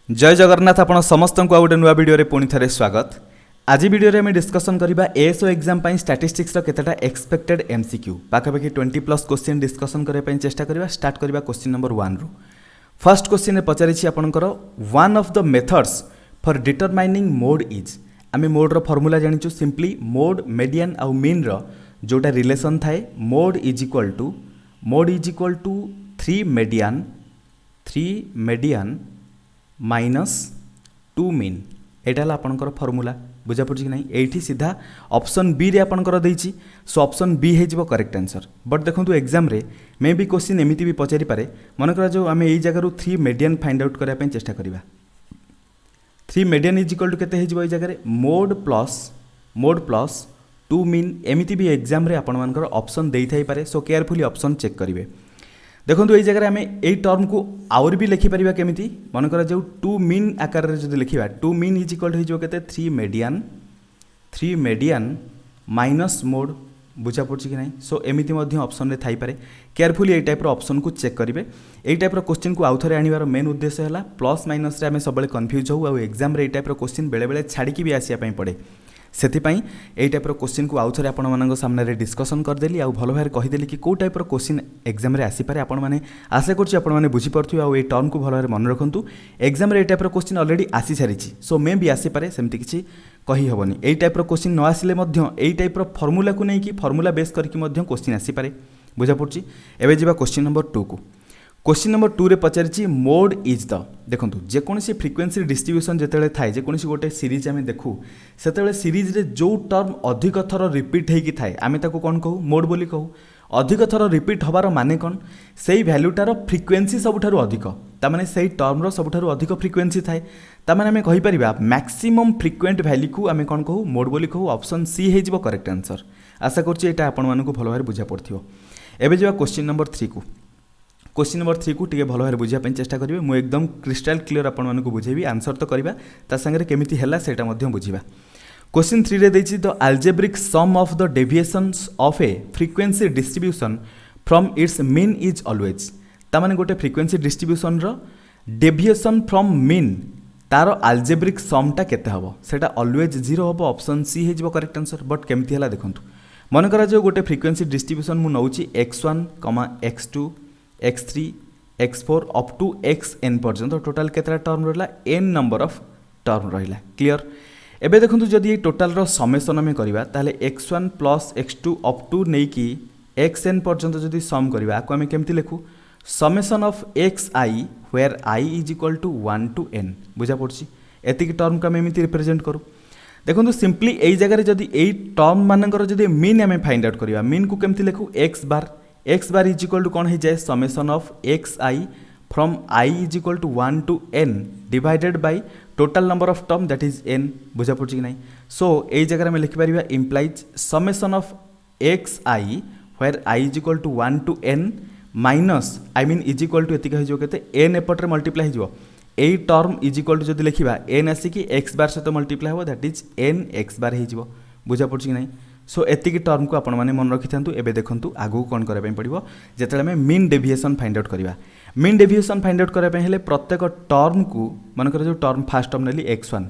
जय जगन्नाथ आपण समस्त को गोटे नुआ वीडियो रे पुणी थे स्वागत। आज वीडियो रे डिस्कसन करबा एएसओ एग्जाम पई स्टैटिस्टिक्स रो केतेटा एक्सपेक्टेड एमसीक्यू पाखापाखि 20+ क्वेश्चन डिस्कसन करे पई चेष्टा करबा। स्टार्ट करबा क्वेश्चन नंबर 1 रो। फर्स्ट क्वेश्चन रे पचारिछि आपनकर one of the methods for determining mode is. आमे मोड रो फार्मूला जानिछु सिंपली मोड मीडियन आउ मीन रो जोटा रिलेशन थाए mode is equal to 3 median minus 2 mean. एटा आपनकर फार्मूला बुझा पड़छि कि नहीं। एठी सीधा ऑप्शन बी रे आपनकर देछि, सो ऑप्शन बी हे जिवो करेक्ट आंसर। बट देखंतु एग्जाम रे मे बी क्वेश्चन एमिति भी पचारि पारे। मन करा जो आमे एई जगह रु 3 मीडियन फाइंड आउट करिया पई चेष्टा करिवा। 3 मीडियन इज इक्वल टू केते हे जिवो एई जगह रे मोड प्लस 2 मीन। एमिति भी एग्जाम रे आपन मानकर ऑप्शन देई थाई पारे, सो केयरफुली ऑप्शन चेक करिवे। देखो ये जगह आम यही टर्म को आउर भी लिखिपर केमी मन कर जो 2 मीन आकार रे जो लिखा 2 मीन इज इक्वल हो के 3 मीडियन माइनस मोड। बुझा पड़ी कि नहीं। सो एमती ऑप्शन रे थाई पारे। केयरफुली ये टाइप ऑप्शन को चेक करेंगे। यही टाइप क्वेश्चन को आउ थे आनिबार मेन उद्देश्य है प्लस माइनस आम सब कन्फ्यूज हो एग्जाम रे टाइप क्वेश्चन बेले बेले छाड़ी भी आसापी पड़े। सेथिपाई यही टाइप क्वेश्चन को आउ थे आपण मान सामने डिस्कसन करदेली आउ भल भाव कहीदेली कि कौ टाइप क्वेश्चन एग्जाम रे आसीपारे। आपण मैंने आशा करें बुझीपे आउ टर्म को भल भाव मन रखु। एग्जाम रे टाइप क्वेश्चन ऑलरेडी आसी सारी, सो मे भी आसीपारे सेमती किसी कही हेनी। यही टाइप क्वेश्चन न आसिले यही टाइप फर्मूला को लेकिन फर्मूला बेस करके क्वेश्चन आसीपारे। बुझा पड़ी। एवं जावा क्वेश्चन नंबर 2 को। क्वेश्चन नंबर 2 रे पचारिछि मोड इज द। देखो जेकोसी फ्रिक्वेंसी डिस्ट्रीब्यूशन जिते थाए जेकोसी गोटे सीरीज आम देखू से सीरीज रे जो टर्म अधिक थर रिपीट होगी थाए आम ताको कौन कहू मोड बोली कहू। अधिक थर रिपीट हबार माने कौन से भैल्यूटार फ्रिक्वेंसी सबुठारु अधिक तामाने से टर्म सबुठारु अधिक फ्रिक्वेंसी थाए तामाने आम कहि परिबा मैक्सिमम फ्रिक्वेंट वैल्यू को आम कौन कहू मोड बोली कहू। ऑप्शन सी हे जिवो करेक्ट आंसर। आशा करछि एटा आपण मानकु भलो भाबरे बुझा पड़थिबो। एबे जेबा क्वेश्चन नंबर 3 को। क्वेश्चन नंबर 3 को टे भल भाव बुझापी चेष्टा करेंगे। मुझे एकदम क्रिस्टाल क्लीयर आपको बुझेबी। आंसर तो करवा ता संगे केमिति हैला सेटा मध्य बुझिबा। क्वेश्चन 3 रे देछि the algebraic sum of the deviations of a frequency distribution from its mean is always. ता माने गोटे फ्रिक्वेंसी डिस्ट्रीब्यूशन रो डेविएशन फ्रॉम मीन तार अलजेब्रिक समटा केते हबो सेटा ऑलवेज 0 हबो। ऑप्शन सी हे जिवो करेक्ट आंसर। बट केमिति हैला देखंतु मन करा जो गोटे फ्रिक्वेंसी डिस्ट्रीब्यूशन मु नउची x1, x2, x3, x4 up to xn पर्यंत टोटाल केतरा टर्म रहा n नंबर ऑफ टर्म रहा। क्लियर। एबे देखंतु जदि टोटाल रो समेशन आम करबा ताले x1 plus x2 up to नेकी xn पर्यंत जदि सम करबा आको आम केमति लिखु summation of xi where i is equal to 1 to n। बुझा पड़छि। एतिक टर्म को आम एमिति रिप्रेजेंट करू। देखंतु सिंपली एई जगह जदि एई टर्म मानकर जदि मीन आम फाइंड आउट करबा मीन को केमति लिखु x bar is equal to कौन हो जाए summation of xi from i is equal to 1 to n divided by total number of term that is n। बुझा पड़ी कि नहीं। सो यही जगह में लिखिपर implies summation of xi where i is equal to 1 to n minus is equal to एतिक हो केते n एपटे मल्टीप्लाई हो यही टर्म इज इक्वल टू जब लिखा n आसिकी x बार सहित मल्टीप्लाई हो दैट इज n x बार हो। बुझा पड़ी कि नहीं। सो एतिक टर्म को आपण मैंने मन रखी था। एबे देखंतु आगु कौन करबा पड़िबो जेतेले में मीन डेविएशन फाइंड आउट करबा। मीन डेविएशन फाइंड आउट करबा हेले प्रत्येक टर्म को मन कर जो टर्म फर्स्ट टर्म नेली x1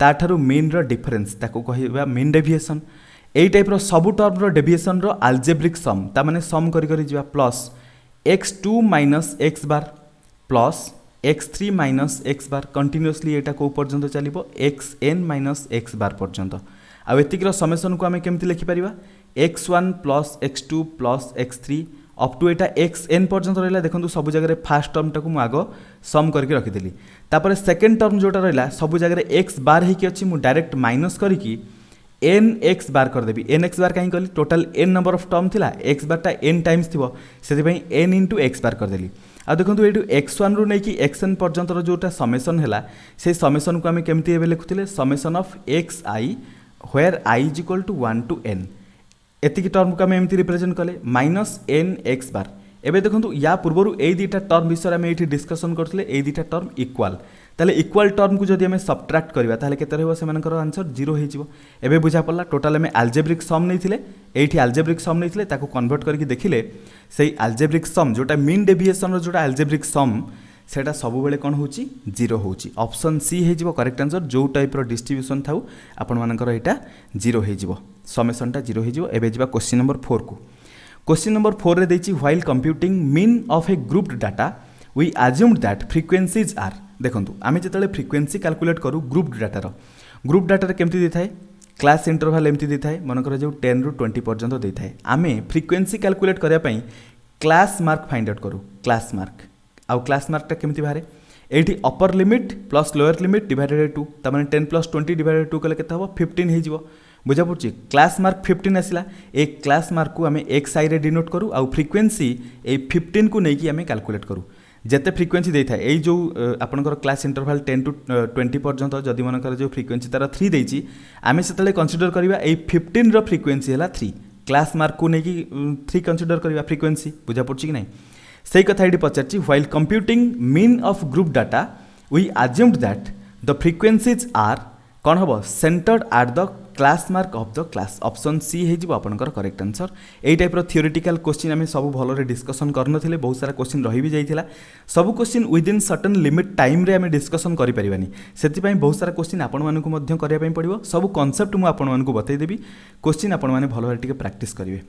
ताठारु मीन रो डिफरेंस ताको कहबा मीन डेविएशन। एई टाइप रो सब टर्म रो डेविएशन रो अलजेब्रिक सम ता माने सम करी करी जिबा प्लस x2 माइनस x बार प्लस x3 माइनस x बार कंटिन्यूअसली एटा को पर्यंत चलिबो xn माइनस x बार पर्यंत। आउ एतिकर समेशन को आम केमती लिखिपर x1 plus x2 plus x3 up to एटा xn पर्यंत रहा। देखो सब जगह फास्ट टर्म टाक आग सम करके रखीदेली तापर सेकेंड टर्म जोटा रहा सब जगह x बार होगी अच्छी मुझे डायरेक्ट माइनस करके n x बार करदेवी। n x बार कहीं कहली total n number of term थिला x बारटा n टाइम्स थी से n इंटू x बार करदेली। आ देखो ये x1 रु नहीं xn पर्यंत जोटा समेशन है से समेशन को आम केमती लिखुले summation of xi where i is equal to 1 to n। एतिक टर्म को आम एमती रिप्रेजेंट कले माइनस n x बार। एबे देखो या पूर्व यही दुईटा टर्म विषय में ये डिस्कसन करते यही दुईटा टर्म इक्वाल ताले इक्वाल टर्म को जदि आम सबट्राक्ट करवा ताले केते रहबो सेमानकर आंसर 0 हो जिवो। एबे बुझा पड़ला टोटाल आम अलजेब्रिक सम नहीं एठी अलजेब्रिक सम नहीं कन्वर्ट करके देखिले से अलजेब्रिक सम जोटा मीन डेविएशन जोटा अलजेब्रिक सम सेटा सब बेले कौन होची 0 होची ऑप्शन सी हे जिवो करेक्ट आंसर जो टाइप रो डिस्ट्रीब्यूशन थाउ आपण मानकर एटा 0 हे जिवो समेशनटा 0 हे जिवो एबे जिबा क्वेश्चन नंबर 4 को क्वेश्चन नंबर 4 रे देछि while computing mean of a grouped data we assumed that frequencies are देखंतु आमे जतले फ्रीक्वेंसी कैलकुलेट करू ग्रुप्ड डाटा रे केमति देथाय क्लास इंटरवल एमती देथाय मनकर जो 10 रु 20 पर्यंत देथाय आमे फ्रीक्वेंसी कैलकुलेट करिया पई क्लास मार्क फाइंड आउट करू क्लास मार्क आउ क्लास मार्कटा केमती बारे एठी upper limit plus lower limit divided by 2 त माने 10 प्लस 20 डिवाइडेड 2 कले केते हबो 15 हे जिवो बुझा पड़छि क्लास मार्क 15 आसिला ए क्लास मार्क को आमे एक्स आई रे डिनोट करू आउ फ्रीक्वेंसी ए 15 को नै कि आमे कैलकुलेट करू जेते फ्रीक्वेंसी देता है जो आपनकर क्लास इंटरवल 10 टू 20 पर्यंत जदि मनकर जो फ्रीक्वेंसी तार 3 देछि आमे सेतले कंसीडर करिवा ए 15 रो फ्रीक्वेंसी हला 3 क्लास मार्क को नै कि 3 कंसीडर करिवा फ्रीक्वेंसी बुझा पड़छि कि नै सही कथा एडी पचारछि while computing mean of group data we assumed that the frequencies are कौन हम centred at the class mark of the class option C हो आपनकर करेक्ट आंसर यही टाइप थियोरेटिकल क्वेश्चन आम सब भलरे डिस्कसन करनथिले बहुत सारा क्वेश्चन रही भी जाइथिला सब question within certain limit time रे आम डिस्कसन करि परिबानी सेति बहुत सारा क्वेश्चन आपण मानकु मध्य करिया पई पड़िबो सब कांसेप्ट मु आपण मानकु बतै देबी क्वेश्चन आपण माने भलरे टिके प्रैक्टिस करिवे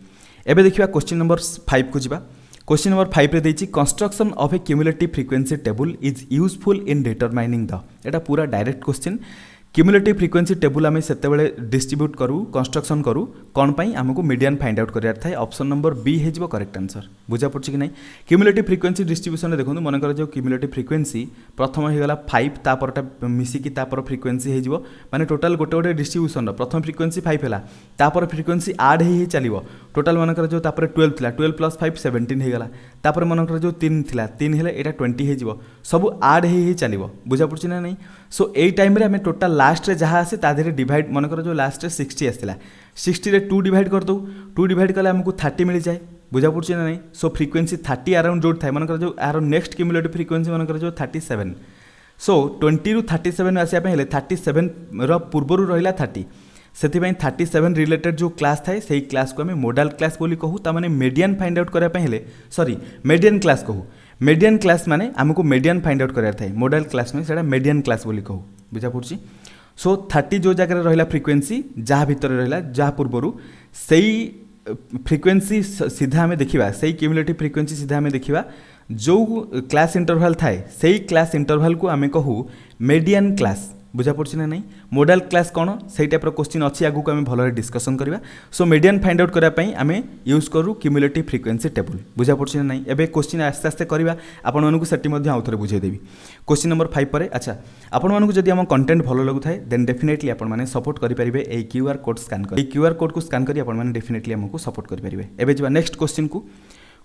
एबे देखिबा क्वेश्चन नंबर 5 को जिबा क्वेश्चन नंबर 5 रे देछि construction of a cumulative frequency table is useful in determining the एटा पूरा direct question cumulative frequency table आम से डिस्ट्रीब्यूट करूँ कंस्ट्रक्शन करूँ कौन पाई आमको मीडियन फाइंड आउट करार थाए ऑप्शन नंबर बी हो करेक्ट आंसर बुझा पड़छ कि नहीं क्यूमुलेटिव फ्रीक्वेंसी डिस्ट्रीब्यूशन देखो मनकर जो क्यूमुलेटिव फ्रीक्वेंसी प्रथम होगा 5 तापरटा मिसिकी तापर फ्रीक्वेंसी हो माने टोटाल गोटे गोटे डिस्ट्रीब्यूशन प्रथम फ्रीक्वेंसी 5 है तापर फ्रीक्वेंसी आड ही चलो टोटाल मनकर जो 12 था 12 प्लस 5 17 होगा तापर मनकर जो 3 था 3 है यहाँ 20 हो सब आड ही चलो बुझा पड़छ ना नहीं सो यही टाइम आम टोटाल लास्ट रे जहाँ आसे ताधे डिवाइड मनकर जो लास्ट रे 60 आसला 60 रे 2 डिवाइड कर दो 2 डिवाइड कले हमको 30 मिल जाए बुझा पड़छ ना नहीं सो फ्रीक्वेंसी 30 अराउंड जो थाए मनकर जो आर नेक्स्ट क्यूमुलेटिव फ्रीक्वेंसी मनकर जो 37 सो 20 रु 37 आसिया पे हेले 37 रो पूर्वरु रहिला 30 सेथिबाई 37 रिलेटेड जो क्लास थाए सही क्लास को आम मोडाल क्लास बोली कहू ता माने मीडियन फाइंड आउट करिया पे हेले सॉरी मीडियन क्लास कहू मीडियन क्लास माने हमको मीडियन फाइंड आउट करार थाए मोडाल क्लास में सेटा मीडियन क्लास बोली कहू बुझा पड़छि सो 30 जो जगह रहिला फ्रीक्वेंसी जहाँ भितर रहिला जहाँ पूर्वरु सही फ्रीक्वेंसी सीधा आम देखा सही क्यूमुलेटिव फ्रीक्वेंसी सीधा आम देखा जो क्लास इंटरवल थाए सही क्लास इंटरवल को आम कहू मीडियन क्लास बुझा पड़छ ना नहीं मोडाल क्लास कौन से टाइप क्वेश्चन अच्छी आगू आम भल डिस्कसन करवा सो मीडियन फाइंड आउट करने आम यूज करूँ क्यूमुलेटिव फ्रीक्वेंसी टेबल बुझा पड़छ ना नहीं एबे क्वेश्चन आस्ते आस्ते करवा आपण मानकु सेठी मध्ये आउ थरे बुझेदेवी क्वेश्चन नंबर 5 पर अच्छा आपण मानकु जदि हम कंटेंट भल लगु थाए देन डेफिनेटली आपण माने सपोर्ट करि परिबे ए क्यूआर कोड स्कैन कर क्यूआर कोड को स्कैन करी आपण माने डेफिनेटली हमकु सपोर्ट करि परिबे एबे जिवा नेक्स्ट क्वेश्चन को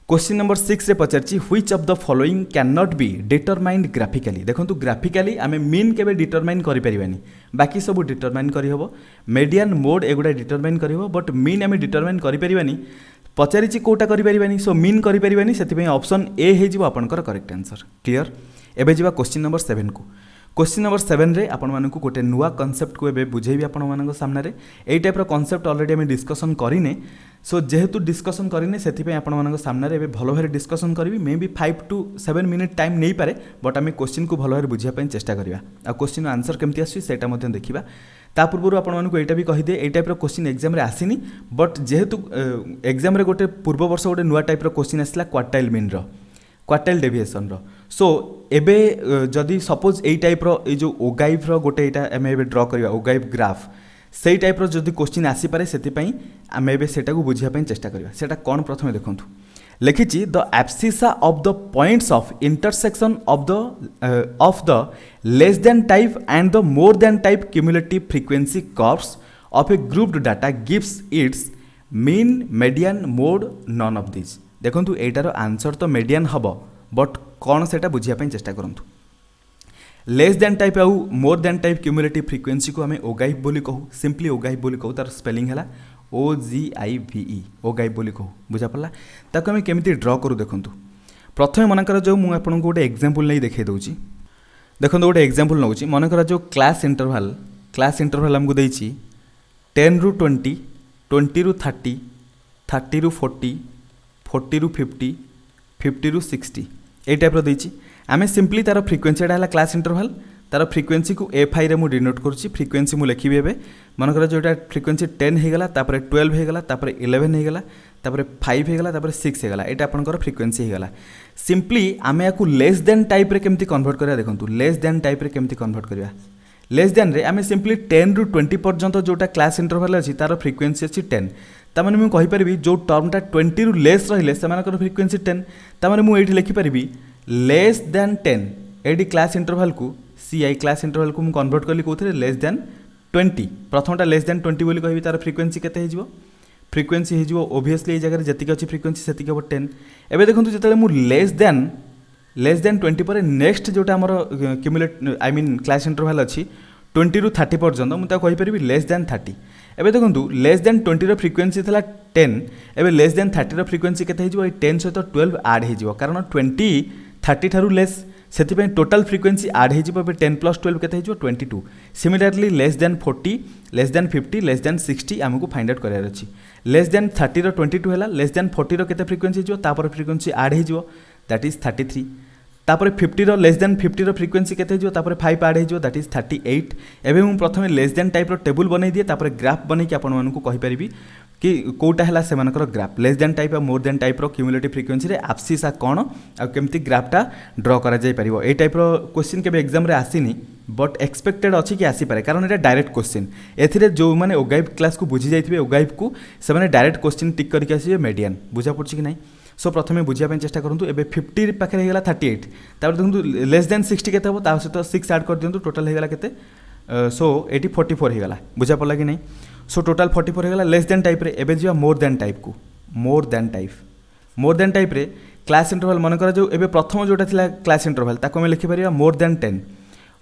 क्वेश्चन नंबर 6 रे पचारछि which of the following can not be determined graphically देखंतु ग्राफिकली आमे मीन केबे डिटरमाइन करि परिबानी बाकी सब डिटरमाइन करि हबो मीडियन मोड एगुडा डिटरमाइन करि हबो बट मीन आमे डिटरमाइन करि परिबानी पचारिछि कोटा करि परिबानी सो मीन करि परिबानी सेति ऑप्शन ए हे जिवो आपनकर करेक्ट आंसर क्लियर एबे जिवा क्वेश्चन नंबर 7 को क्वेश्चन नंबर 7 रे आपण मानकु गोटे नुआ कॉन्सेप्ट को एबे बुझेबी आपण मानक सामने रे एई टाइप रो कॉन्सेप्ट ऑलरेडी हम डिस्कशन करिने सो जेहेतु डिस्कशन करिने सेति पे आपण मानक सामने रे एबे भलो भारे डिस्कशन करबी maybe 5 to 7 minute time नै पारे बट आमे क्वेश्चन को भलो भारे बुझिया पय चेष्टा करबा आ क्वेश्चन आंसर केमति आसी सेटा मध्ये देखिबा ता पूर्व आपण मानकु एटा भी कहि दे एई टाइप रो क्वेश्चन एग्जाम रे आसीनी बट जेहेतु एग्जाम रे गोटे पूर्व वर्ष गोटे नुआ टाइप रो क्वेश्चन आसला क्वार्टाइल मीन रो क्वार्टाइल डेविएशन रो सो एबे जदि सपोज एई टाइप रो ए जो ओगाइव रो गोटे एटा एमे एबे ड्रा करबा ओगाइव ग्राफ सेई टाइप रो जदि क्वेश्चन आसी पारे सेति पई आमे एबे सेटा को बुझिया पई चेष्टा करबा सेटा कोन प्रथमे देखंतु लिखिछि the abscissa of the points of intersection of the less than type and the more than type cumulative frequency curves of a grouped data gives its mean median mode none of this देखंतु एटार answer तो median हबो but कौन सेटा बुझिया पई चेष्टा करंतु लेस देन टाइप आउ मोर देन टाइप क्यूमुलेटिव फ्रीक्वेंसी को आमे ओगाइव बोली कहू सिंपली ओगाइव बोली कहू तार स्पेलिंग हैला OGIVE ओगाइव बोली कहू बुझा पड़ला ताको आमे केमिति ड्रा करू देखंतु प्रथमे मनकर जो मु आपन को गोटे एग्जांपल नै देखाइ दउची देखंतु गोटे एग्जांपल नउची मनकर जो क्लास इंटरवल हमकु देइची 10 रु 20 20 रु 30 30 रु 40 40 रु 50 50 रु 60 ए टाइप रो देइची आम सिंपली तार फ्रिक्वेन्सी है क्लास इंटरवल तार फ्रिक्वेन्सी को एफ आई रे डिनोट करुच्ची फ्रिक्वेन्सी मुझे लिखी ए मनकर जोटा फ्रिक्वेन्सी 10 होगला 12 होगला 11 होगला 5 होगला 6 होगला यहाँ आपंकर फ्रिक्वेन्सी होगला सिंपली आम या लेस देन टाइप रे केमती कन्वर्ट करा देखो लेस देन टाइप रे केमती कन्वर्ट करा लेस देन रे आम सिंपली 10 ରୁ 20 पर्यंत जोटा क्लास इंटरवल अच्छी तार फ्रिक्वेन्सी अच्छी 10 तार मुझे कहीपरि जो टर्मटा 20 ରୁ लेस रहिले सेमानकर फ्रिक्वेन्सी 10 तार मुझे लिखिपारि लेस देन 10 एडी क्लास इंटरवल को सी आई क्लास इंटरवल को कन्वर्ट कली कौन लेस देन 20 प्रथमटा लेस देन 20 बोली कहि तार फ्रिक्वेन्सी केते हो फ्रिक्वेन्सी हो ओबियसली ये जगह जी अच्छी फ्रिक्वेन्सी से हम 10 एवं देखो जो मुझे लेस देन 20 पर नेक्स्ट जोटा आमर cumulate I mean class interval अच्छी 20 ରୁ 30 पर्यंत मुझे कहीपरि लेस देन 30 एवं देखो लेस देन 20 फ्रिक्वेन्सी था 10 एवं लेस देन 30 फ्रिक्वेन्सी केते हो 10 सहित 12 आड हो कारण 20 30 ठारू लेस से टोटाल फ्रिक्वेन्सी आड हो 10 + 12 केते हो 22 similarly less than 40 less than 50 less than 60 आमको फाइंड आउट करार अच्छी लेस देन 30 ର 22 है लेस देन 40 केते फ्रिक्वेन्सी हो फ्रिक्वेन्सी आड हो दैट इज 33 तापर 50 रो लेस देन 50 रो फ्रिक्वेन्सी केते हो तापर 5 आड हो दैट इज 38 एवं मु प्रथमे लेस देन टाइप रो टेबल बनै दिए तापर ग्राफ बनै कि आपण मानकु कहि परिबी कि कोटा हला सेमानकर ग्राफ लेस देन टाइप और मोर देन टाइप रो क्यूमुलेटिव फ्रिक्वेन्सी रे एब्सिसा कोन आ केमती ग्राफटा ड्रा करा जाय परिबो ए टाइप रो क्वेश्चन केबे एग्जाम रे आसीनी बट एक्सपेक्टेड अछि कि आसी पारे कारण एटा डायरेक्ट क्वेश्चन एथिरे जो माने ओगाइव क्लास को बुझी जाइथिबे ओगाइव को से माने डायरेक्ट क्वेश्चन टिक करके आसीबे मीडियन बुझा पड़छि कि नै सो प्रथमे बुझिया चेष्टा करूँ एबे 50 पाखे होगा 38 तापर देखो लेस देन 60 केते हम सहित 6 आड कर दिंतु टोटाल होगा केते सो ये 44 होगा बुझा पड़ा कि नहीं सो टोटाल 44 होगा लेस देन टाइप रे एबे जिया मोर देन टाइप को मोर देन टाइप रे क्लास इंटरवल मनकर जो एबे प्रथम जोटा थिला क्लास इंटरवल ताको हम लिखि परिया more than 10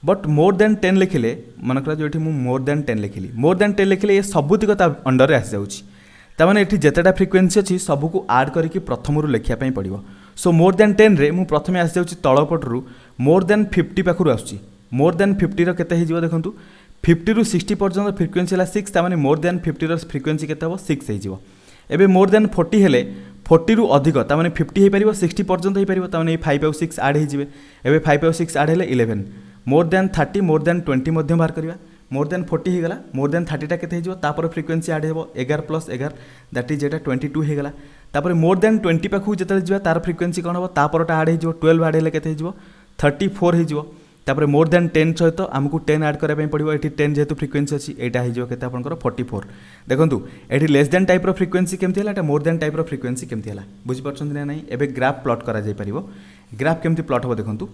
but more than 10 लिखिले मनकर जो एठी मु मोर देन 10 लिखिली मोर देन 10 लिखिले ये सबुतिक ता अंडर रे आसी जाउची तामाने एठी जेतेटा फ्रिक्वेन्सी अच्छी सबको आड करके प्रथम लिखापी पड़ो सो मोर देन 10 रे मु प्रथमे आसी जाउची तळपटरू मोर देन 50 पाखरु आसुची मोर देन 50 रो केते हिजिवो देखंतु 50 ରୁ 60 पर्यंत फ्रिक्वेन्सी है 6 तामाने मोर देन 50 रो फ्रिक्वेन्सी केते हो 6 हिजिवो एबे मोर देन 40 हेले 40 ରୁ अधिक तामाने 50 हे परिबो 60 पर्यंत हे परिबो तामाने 5 और 6 आड हिजिबे एबे 5 और 6 आड हेले 11 मोर देन 30 मोर देन 20 मध्य बाहर करबा मोर देन 40 होगा मोर देन 30 टा केते हिजिवो तापर फ्रिक्वेन्सी आड हेबो 11 + 11 दैट इज जेटा 22 होगा तापर मोर देन 20 पाखु जेते जिबा तार फ्रिक्वेन्सी कोन हेबो तापरटा आड हिजिवो 12 आड हेले केते हिजिवो 34 हिजिवो तापर मोर देन 10 सहित आमको 10 आड करा पड़ो ये 10 जेहेतु फ्रिक्वेन्सी अच्छी यहाँ हो आपंकर 44 देखो ये लेस देन टाइप फ्रिक्वेन्सी केमती है मोर देन टाइप फ्रिक्वेन्सी केमती है बुझीपार ना नहीं एवं ग्राफ प्लॉट करा ग्राफ केमती प्लॉट हम देखो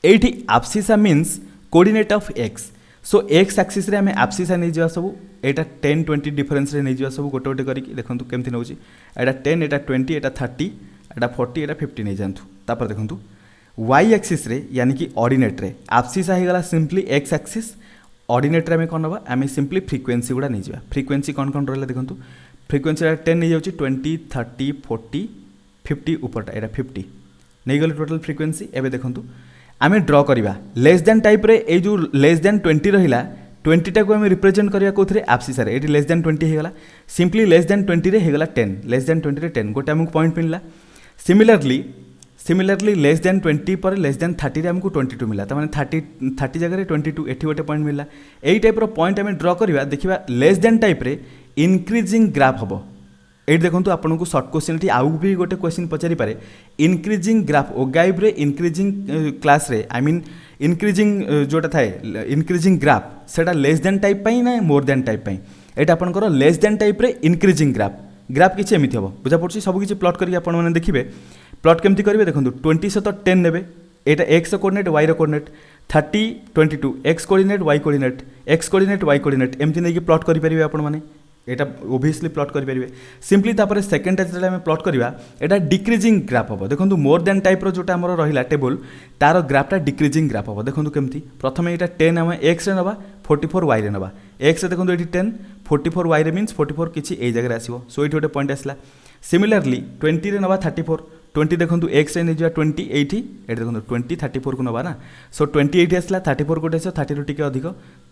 ये abscissa means coordinate of x so x axis रे आम एब्सिसा नहीं जा सब यहाँ 10 20 डिफरेन्स नहीं जा सब गोटे गोटे करके देखो केमती नौ यहाँ 10 यहाँ 20 यहाँ 30 यहाँ 40 यहाँ 50 नहीं जातु तापर देखो वाई एक्सिस रे यानी कि ऑर्डिनेट रे एब्सिसा होगा सिंपली एक्स एक्सिस ऑर्डिनेट रे कौन ना आम सिंपली फ्रिक्वेन्सी गुड़ा नहीं जा फ्रिक्वेन्सी कौन कौन रहा देखो फ्रिक्वेन्सी 10 नहीं जाऊँगी 20 30 40 50 ऊपरटा यहाँ 50 नहीं गले टोटल फ्रिक्वेन्सी एवं देखो आम ड्र करवा लेस देन टाइप रे ए जो लेस देन 20 रहा 20 टा को आम रिप्रेजेंट करवा कौन एब्सिसा ये लेस देन 20 होगा सिंपली लेस देन 20 रे होगा 10 लेस देन 20 रे 10 गोटे आमको पॉइंट मिलला सिमिलरली लेस देन 20 पर लेस देन 30 रे आमको 22 मिला तो 30 जगह 22 एटी गोटे पॉइंट मिलला यही टाइप पॉइंट आम ड्र करवा देखा लेस देन टाइप रे इनक्रीजिंग ग्राफ हम ये देखो आपको को सर्ट क्वेश्चन ये आउ भी गोटे क्वेश्चन पचारि पारे इनक्रीजिंग ग्राफ ओगाइव रे इनक्रीजिंग क्लास रे आई मीन इनक्रीजिंग जोटा थाए इनक्रीजिंग ग्राफ सेटा लेस देन टाइप ना मोर देन टाइप ये आपंकर लेस देन टाइप रे इनक्रीजिंग ग्राफ किसी एमती हम बुझा पड़ी सब किसी प्लॉट करके आपने देखिए प्लॉट केमती करेंगे देखो 20 सहित 10 ने यहाँ x coordinate y coordinate 30 22 x coordinate y coordinate x coordinate y coordinate एमती नहीं प्लॉट करेंगे आपने यहाँ ओबियसली प्लॉट करेंगे सिंपली तापर सेकेंड जो आम प्लॉट करवा यहाँ डिक्रीजिंग ग्राफ हम देखो मोर देन टाइप जोटा आम रहा टेबल तार ग्राफटा डिक्रीजिंग ग्राफ हम देखो केमती प्रथम यहाँ 10 आम एक्स रे नवा 44 वाई रे नवा एक्स देखो ये 10 44 वाई रे मीन्स 44 किसी यही जगह आसो सो ये गोटे पॉइंट आसला सिमिलरली 20 रे नवा 34 20 देखो एक्स रे नहीं जा 20 एटी ये देखो 20 34 को नवा ना सो 20 एटी आसला 34 गोटे आस 30 रू टिके अधिक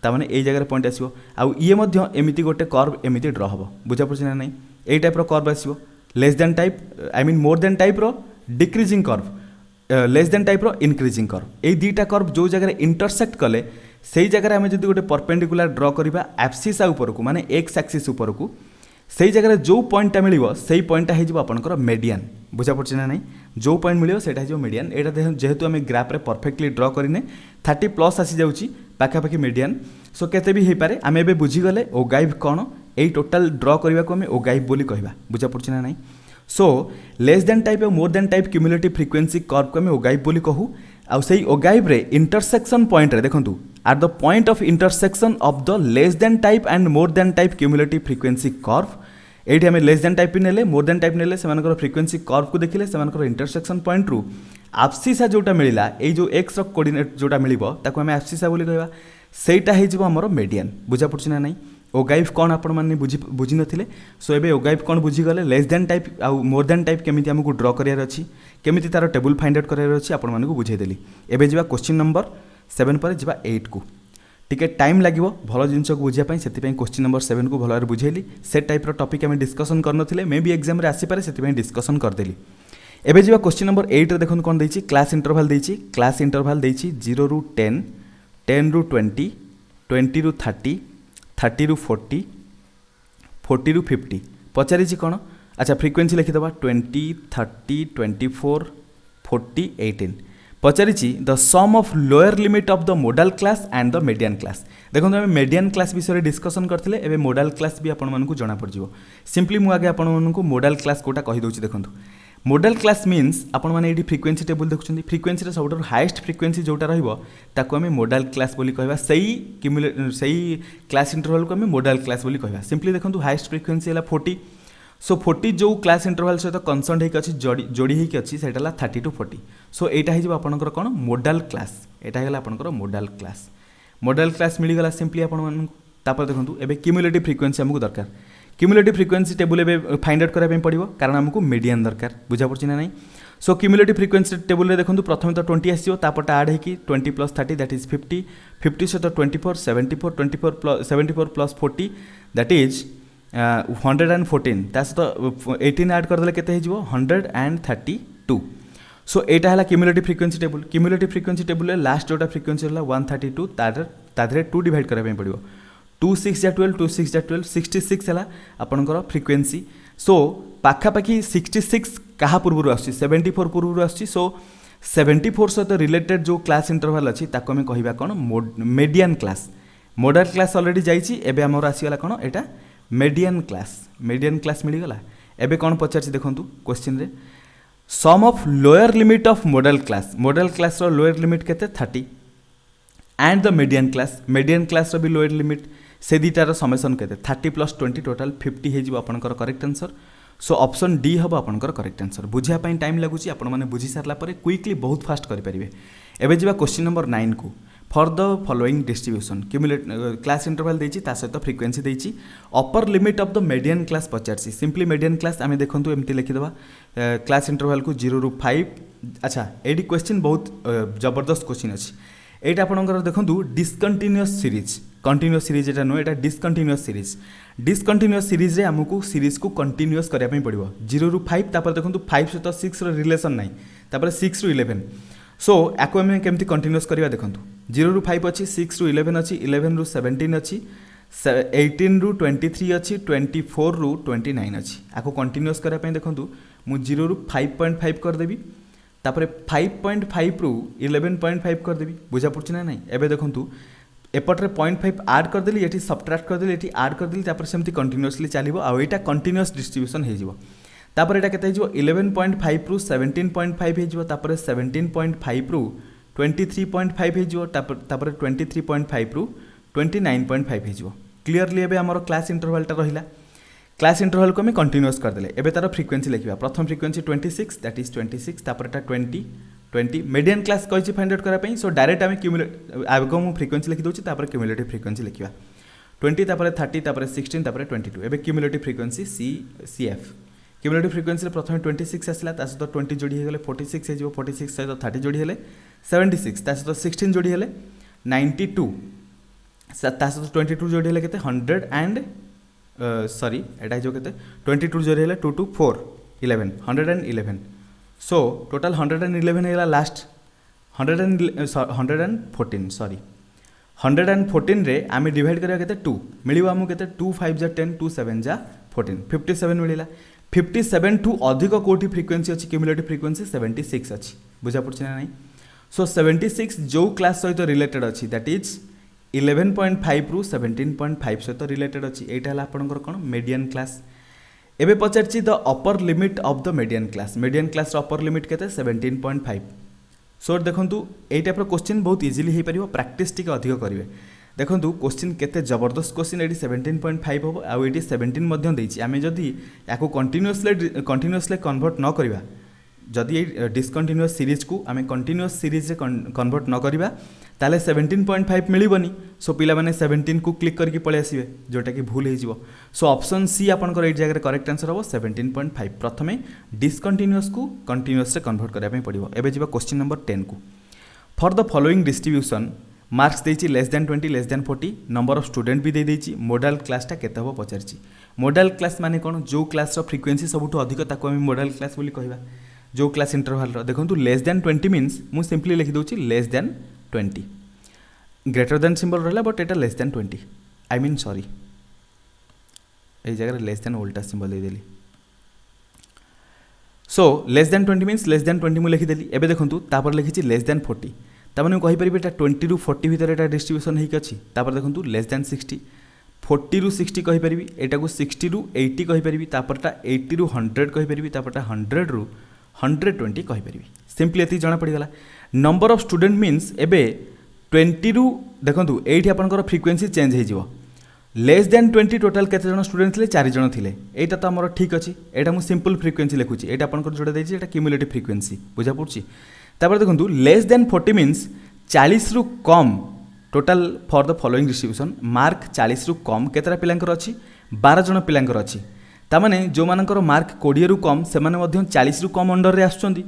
तामाने यही जगह पॉइंट आसो आउ ये एमती गोटे कर्व एमती ड्र हम बुझा पड़ी ना नहीं यही टाइप कर्व आसो less than type I mean more than type decreasing curve less than type रो इंक्रीजिंग कर्व ए दुईटा कर्व जो जगह इंटरसेक्ट कले से जगह आम जो गोटे परपेंडिकुलर ड्र करवा एब्सिस ऊपर को माने एक्स एक्सिस ऊपर को से जगह जो पॉइंटा मिल से पॉइंटा हो आपंकर मेडियन बुझा पड़े ना नहीं जो पॉइंट मिले से मेडियन यहाँ जेहेतु आम ग्राफ रे परफेक्टली ड्र करें 30+ आसी जाऊँगी पाखापाखि मेडियन सो केते भी हो पारे आम ए बुझीगले ओगाइव कौन यही टोटाल ड्र करने को आम ओगाइव बोली कहवा बुझा पड़े ना नहीं सो लेस देन टाइप और मोर than type cumulative frequency curve को आम ओगाइव बोली कहू आउ से ओगाइव रे इंटरसेक्शन पॉइंट रे देखंतु are the point of intersection of the less than type and more than type cumulative frequency curve एठी हमें लेस देन टाइप नेले मोर देन टाइप नेले सेमानकर फ्रिक्वेंसी कर्व को देखिले सेमानकर इंटरसेक्शन पॉइंट रु एब्सिसा जोटा मिलिला ए जो एक्स रो कोऑर्डिनेट जोटा मिलिबो ताको हमें एब्सिसा बोली कहबा सेटा हे जिवो हमर मेडियन बुझा पड़छ ना नहीं ओगाइव कौन आपण माने बुझी नथिले सो एबे ओगाइव कौन बुझी गले लेस देन टाइप आ मोर देन टाइप केमिति हमकु ड्र करियार अछि केमिति तार टेबल फाइंड आउट करियार अछि आपण मानकु बुझाई देली एबे जिबा क्वेश्चन नंबर 7 पर जिबा 8 को टिके टाइम लागिवो भलो जिंस को बुझिया पई सेति पई क्वेश्चन नंबर 7 को भलो बुझेली से टाइप रो टॉपिक हम डिस्कशन करनथिले मे बी एग्जाम रे आसी पारे सेति पई डिस्कशन कर देली एबे जिबा क्वेश्चन नंबर 8 रे देखन कोन दैछि क्लास इंटरवल दैछि क्लास इंटरवल दैछि 0 रु 10 10 रु 20 20 रु 30 30 रु 40 40 रु 50 पचारि कौन अच्छा फ्रिक्वेंसी लिखिदबा 20 30 24 40 18 पचारि the sum of lower limit of the modal class and the median class देखो आम मीडियन क्लास विषय डिस्कसन करते एबे मोडाल क्लास भी आपको जना पड़ सिंपली मुझे आगे आपको मोडाल क्लास कोटा कहीदे देखो मोडाल क्लास मीन्स आपण मैंने ये फ्रिक्वेंसी टेबल देखुं फ्रिक्वेंसी सब हाएस्ट फ्रिक्वेंसी जोटा रहा मोडाल क्लास बोली कहवा सही क्लास इंटरवल को आम मोडाल क्लास बोली कहवा सिंपली देखो हाएस्ट फ्रिक्वेंसी है 40 सो 40 जो क्लास इंटरवल सहित कनसर्न होगी जोड़ी होगी अच्छी से 30 to 40 सो यहाँ हो आपंकर कौन मोडाल क्लास यहाँ है आपंकर मोडाल क्लास मिलगला सिंपली आपपर देखो एबे क्यूमुलेटिव फ्रिक्वेंसी आमको दरकार क्यूमुलेटिव फ्रिक्वेंसी टेबल एबे फाइंड आउट कराया पड़ो कारण आमको मीडियन दरकार बुझा पड़े ना नहीं सो क्यूमुलेटिव फ्रिक्वेंसी टेबल रे देखो प्रथम तो 20 आसो तापटा आड होगी 20 + 30 दैट इज 50 50 सहित 24 74 24 74 + 40 दैट इज 114 ता सहित 18 आड करदे केते हो 132 सो यहाँ है क्यूमुलेटिव फ्रिक्वेंसी टेबल लास्ट जोटा फ्रिक्वेंसी है 132 ताधे 2 डिवाइड कराया पड़ो 2 6 या 12 2 6 या 12 66 है आपंकर फ्रिक्वेंसी सो पाखापाखि 66 क्या पूर्व आसुच्छी 74 पूर्व आसुच्छी सो 74 सहित रिलेटेड जो क्लास इंटरवल अच्छी ताको आम कहवा कौन median class modal class already जाइए एबे आमर आसीगला कौन यहाँ मीडियन क्लास मिलगला एबे कौन पचार देखो क्वेश्चन रे sum of lower limit of modal class रो लोअर लिमिट केते 30 एंड द मीडियन क्लास रो भी लोअर लिमिट से दुटार समेसन केते 30 + 20 टोटाल 50 हो आपनकर correct answer so option D हम आपनकर करेक्ट आंसर बुझिया पाई टाइम लगुच आपण माने बुझी सारला परे क्विकली बहुत फास्ट करि परिबे एबे जिबा क्वेश्चन नंबर 9 को for the following distribution cumulative class interval देछि ता सहित फ्रिक्वेंसी देछि upper limit of the median class पचारसी सिंपली मीडियन क्लास आमे देखंतु एमती लिखिदबा क्लास इंटरवल को 0 रु 5 अच्छा एडी क्वेश्चन बहुत जबरदस्त क्वेश्चन अछि एटा आपनकर देखंतु डिसकंटिन्यूअस सीरीज कंटिन्यूअस सीरीज एटा नो एटा डिसकंटिन्यूअस सीरीज रे हमकु सीरीज को कंटिन्यूअस करिया पई पड़िबो 0 रु 5 तापर देखंतु 5 सहित 6 रो रिलेशन नाही तापर 6 रु 11 सो याको आम केमती कंटिन्यूअस करवा देखो 0 रु 5 अच्छी 6 रु 11 अच्छी 11 रु 17 अच्छी 18 रु 23 अच्छी 24 रु 29 अच्छी आपको कंटिन्यूअस करने देखो मुझे 0 रु 5.5 करदेवी तापर 5.5 रु 11.5 करदेवी बुझा पड़े ना नहीं एबे देखो एपटे 0.5 आड करदेली ये सबट्राक्ट करदेली ये आड करदेली तापर सेमती कंटिन्यूअसली चलो आईटा कंटिन्यूअस डिस्ट्रीब्यूशन हो तापर एटा केते हो 11.5 रु 17.5 हो तापर 17.5 रु 23.5 हो तापर 23.5 रु 29.5 हो क्लीयरली एबे हमर क्लास इंटरवलटा रहिला क्लास इंटरवल को हम कंटिन्यूअस करदेले एबे तार फ्रिक्वेंसी लिखिबा प्रथम फ्रिक्वेंसी 26 दैट इज 26 तापर एटा 20 मीडियन क्लास कहि फाइंड आउट करा पई सो डायरेक्ट हम क्यूमुलेट आगो मु फ्रिक्वेंसी लिखि दोछि तापर क्यूमुलेटिव फ्रिक्वेंसी लिखिबा 20 तापर 30 तापर 16 तापर 22 एबे cumulative frequency CF cumulative frequency प्रथम 26 आसला ता सहित 20 जोड़ी हेगले 46 हे जिवो 46 सहित 30 जोड़ी हेले 76 ता सहित 16 जोड़ी हेले 92 ता सहित 22 जोड़ी हेले केते 100 एंड सॉरी एटा जो केते 22 जोड़ी हेले 2 to 4 11 111 सो टोटाल 111 है लास्ट 114 सॉरी 114 रे आम डिवाइड करा के 2 मिल आमको के 2 5 जा 10 2 7 जा 14 57 मिलला 57 टू अधिक कोटी फ्रिक्वेन्सी अच्छी क्यूमुलेटिव फ्रिक्वेन्सी 76 अच्छी बुझा पड़े ना नहीं सो 76 जो क्लास सहित रिलेटेड अच्छी दैट इज 11.5 रु 17.5 सहित रिलेटेड अच्छी यहाँ है आपंकर कौन मीडियन क्लास एबे पचार the upper limit of the median class upper limit के 17.5 सो देखो यही टाइप क्वेश्चन बहुत इजिली हो पार प्रैक्टिस टी अधिक करेंगे देखो क्वेश्चन केते जबरदस्त क्वेश्चन ये 17.5 हम आउ ये 17 देती आम जदि या कंटिन्यूअसली कन्वर्ट न करवा जदि ये डिस्कंटिन्यूअस सीरीज को आम कंटिन्यूअस सीरीज कन्वर्ट न करवा ताले 17.5 मिलबनी सो पिला माने 17 को क्लिक करके पळे आसीबे जोटा कि भूल हो सो ऑप्शन सी आपनकर एई जगह करेक्ट आंसर हम 17.5 प्रथमे डिस्कंटिन्यूअस को कंटिन्यूअस रे कन्वर्ट करबा पे पड़िबो एबे जिबा क्वेश्चन नंबर 10 को for the following distribution marks देछि less than 20 less than 40 number of student भी दे देछि मॉडल क्लासटा केते हो पचारछि मॉडल क्लास माने कोन जो क्लास रो फ्रिक्वेंसी सबुठो अधिक ताको हम मॉडल क्लास बोली कहबा जो क्लास इंटरवल रो देखंतु लेस देन 20 मीन्स मु सिंपली लिखि दोछि less than 20 greater than symbol रहा बट एटा less than 20 I mean sorry ए जगह लेस देन उल्टा सिंबल दे देली so less than 20 means less than 20 मु लिखि देली एबे देखंतु तापर लिखिछि लेस देन 40 ताମାନେ कहि परिबे एटा 20 रु 40 भीतर एटा डिस्ट्रीब्यूशन हेक अछि तापर देखंतु लेस देन 60 40 रु 60 कहि परिबी एटा को 60 रु 80 कहि परिबी तापरटा 80 रु 100 कहि परिबी तापरटा 100 रु 120 कहि परिबी सिंपली एति जणा पड़ी गला नंबर ऑफ स्टूडेंट मीन्स एबे 20 रु देखंतु एठी आपनकर फ्रिक्वेंसी चेंज हे जिवो लेस देन 20 टोटल केते जण स्टूडेंट थिले 4 जण थिले एटा तो हमर ठीक अछि एटा मु सिंपल फ्रिक्वेंसी लिखुची एटा आपनकर जोडा देछि एटा क्यूमुलेटिव फ्रिक्वेंसी बुझा पड़छि तापर देखंतु लेस देन 40 मीन्स 40 रु कम total for the following distribution mark 40 रु कम केतरा पिलांकर अछि 12 जण पिलांकर अछि तामाने जो मानकर मार्क 20 रु कम से माने मध्य 40 रु कम अंडर रे आछुचंदी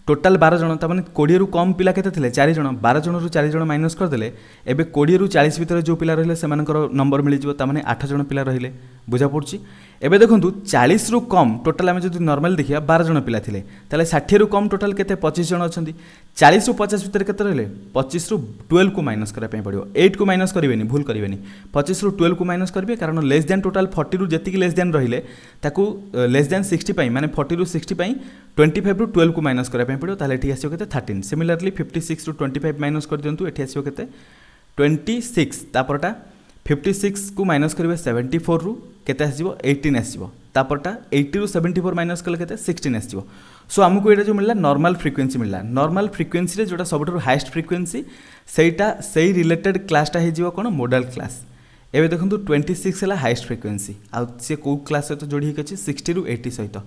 टोटाल 12 जण तामाने 20 रु कम पिला केते थिले 4 जण 12 जण रु 4 जण माइनस कर देले एबे 20 रु 40 भीतर जो पिला रहिले से मानकर नंबर मिलि जिवो तामाने 8 जण पिला रहिले बुझा पड़छि एबे देखंतु 40 रु कम टोटाल आमे जदि नॉर्मल देखिया 12 जण पिला थिले ताले 60 रु कम टोटाल केते 25 जण अछंती 40 रु 50 भीतर केते रहिले 25 रु 12 को माइनस करा पय पड़ियो 8 को माइनस करिवेनी भूल करिवेनी 25 रु 12 को माइनस करबे कारण लेस देन टोटाल 40 रु जेतिकी लेस देन रहिले ताकू लेस देन 60 पय माने 40 रु 60 पय 25 रु 12 को माइनस करा पय पड़ियो ताले एठी आसीयो केते 13 सिमिलरली 56 रु 25 माइनस कर दियंतु एठी आसीयो केते 26 तापरटा 56 को माइनस करिवे 74 रु केते आसीबो 18 आसीबो तापरटा 80 रु 74 माइनस कले केते 16 आसीबो सो हमको एटा जो मिलला नॉर्मल फ्रिक्वेंसी रे जोटा सबठो हाईएस्ट फ्रिक्वेंसी सेटा सेही रिलेटेड क्लासटा हे जिवो कोन मॉडल क्लास एबे देखंतु 26 हला हाईएस्ट फ्रिक्वेंसी आ से को क्लास सहित जोड़ी हेक अछि 60 रु 80 सहित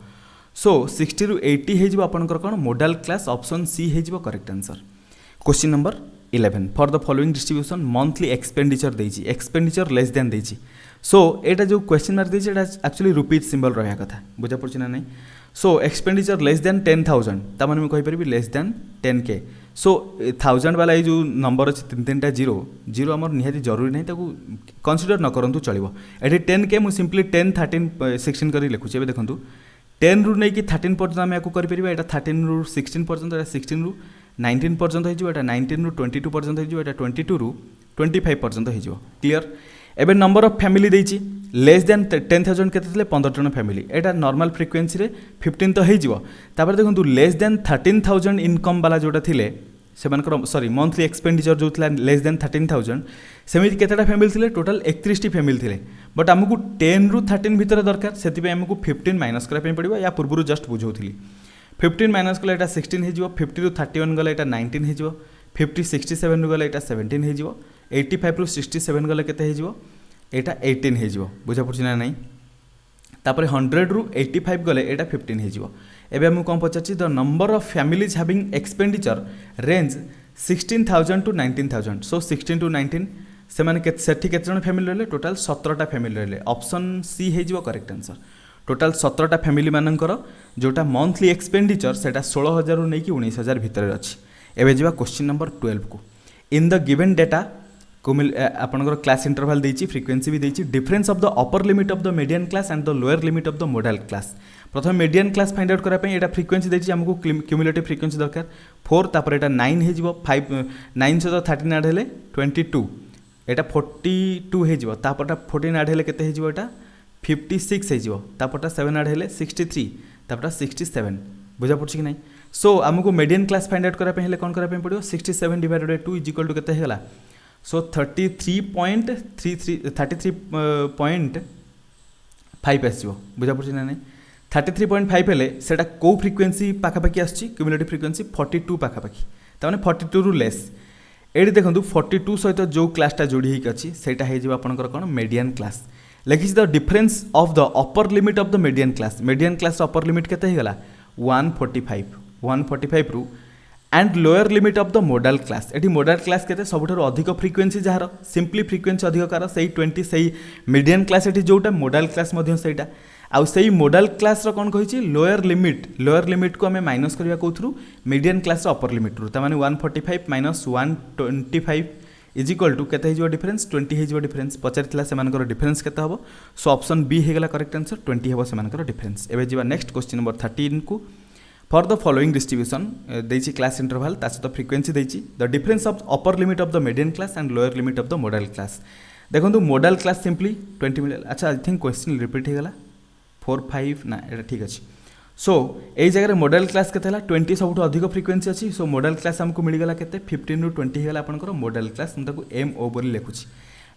सो 60 रु 80 हे जिवो आपनकर कोन मॉडल क्लास ऑप्शन सी हे जिवो correct answer question number 11 for the following distribution monthly expenditure देछि एक्सपेंडिचर लेस देन देछि सो एटा जो क्वेश्चन मार्क देछि एटा एक्चुअली रुपीज सिंबल रहया कथा बुझा पड़छि ना नहीं सो एक्सपेंडिचर लेस देन 10,000 ता माने मैं कहि परबी लेस देन 10k सो 1000 वाला ये जो नंबर अछि तीन तीनटा जीरो जीरो हमर निहाती जरूरी नहीं ताकू कंसीडर न करंतु चलिबो एठी 10k मु सिंपली 10 13 16 करी लिखुछि एबे देखंतु 10 रु नै कि 13 पर्यंत हम याकू करि परबा एटा 13 रु 16 पर्यंत एटा 16 रु 19 पर्यंत हो जिवो एटा 19 रु 22 पर्यंत हो जिवो एटा 22 रु 25 पर्यंत हो जिवो क्लियर एबे नंबर ऑफ फैमिली देछि लेस देन 10,000 केते थिले 15 जन फैमिली एटा नॉर्मल फ्रिक्वेंसी रे 15 तो हे जिवो तापर देखंतु लेस देन 13,000 इनकम वाला जोटा थिले सेमानकर सॉरी मंथली एक्सपेंडिचर जो थिला लेस देन 13,000 सेमिति केतेटा फैमिली थिले टोटल 31 टी फैमिली थिले बट हमकु 10 रु 13 भीतर दरकार सेति पे हमकु 15 माइनस करा पे पड़िबो या पूर्वरु जस्ट बुझौथिली 15 माइनस कले एटा 16 हे जिवो 50 रु 31 गले एटा 19 हे जिवो 50 67 रु गले एटा 17 हे जिवो 85 रु 67 गले केते हे जिवो एटा 18 हे जिवो बुझा पड़छि ना नहीं तापर 100 रु 85 गले एटा 15 हे जिवो एबे हम कोन पचाछि the number of families having expenditure range 16,000 to 19,000 so 16 to 19 से माने के सेठी केते जण फैमिली रहले टोटल 17 टा फैमिली रहले ऑप्शन सी हे जिवो करेक्ट आंसर टोटल 17 टा फैमिली मानकर जोटा मंथली एक्सपेंडिचर सेटा 16,000 रु नै कि 19,000 भीतर अछि एबे जिवा क्वेश्चन नंबर 12 को इन द गिवन डाटा को आपनकर क्लास इंटरवल देछि फ्रिक्वेंसी भी देछि difference of the upper limit of the median class and the lower limit of the modal class प्रथम मीडियन क्लास फाइंड आउट करने यहाँ फ्रिक्वेंसी देखिए आमको क्यूमुलेटिव फ्रिक्वेंसी दरकार 4 तापर यहाँ 9 हो 5 9 सहित 13 आड हेले 22 यहाँ 42 हो 14 आड हेले केते हो यहाँ 56 हो 7 आड हेले 63 तापर 67 बुझा पड़छ कि नहीं। सो आमको मीडियन क्लास फाइंड आउट करने हेले कौन करने पड़ो 67 divided by 2 is equal to केते हेला। सो 33.5 आसो बुझा पड़छ ना नहीं 33.5 हेले सेटा को फ्रिक्वेंसी पाखापाखि आसछि क्यूमुलेटिव फ्रिक्वेंसी 42 पाखापाखि ताने 42 रु लेस एडी देखंतु 42 सहित जो क्लासटा जोड़ी होइक अछि सेटा हे जिवो आपनकर कोन मीडियन क्लास लिखिछि the difference of the upper limit of the median class upper limit केते हेगला 145 रु and lower limit of the modal class एटी मोडल क्लास केते सबुठारु अधिक फ्रिक्वेंसी जहार सिंपली फ्रिक्वेंसी अधिक कार सही 20 सही मीडियन क्लास एटी जोटा मोडल क्लास मध्य सेटा आउ सही मोडल क्लास रो कोन कहिछि लोअर लिमिट को हमें माइनस करबा कोथरु मीडियन क्लास अपर लिमिट रु त माने 145 माइनस 125 इज इक्वल टू केते हिजो डिफरेंस 20 हिजो डिफरेंस पचारथिला सेमानकर डिफरेंस केते हबो। सो ऑप्शन बी हेगला करेक्ट आंसर 20 हबो सेमानकर डिफरेंस। एबे जिबा नेक्स्ट क्वेश्चन नंबर 13 को फॉर द फॉलोइंग डिस्ट्रीब्यूशन देछि क्लास इंटरवल ता सहित फ्रिक्वेंसी देछि the difference of upper limit of the median class and lower limit of the modal class देखंतु मोडल क्लास सिंपली 20 मिले। अच्छा आई थिंक क्वेश्चन रिपीट हेगला 4 5 ना एटा ठीक अछि। सो एई जगह मोडल क्लास केते हला 20 सबुठ अधिक फ्रिक्वेंसी अछि। सो मोडल क्लास हमको मिल गला केते 15 रु 20 हेगला आपनकर मोडल क्लास हम ताको एम ओ बोली लेखुछि।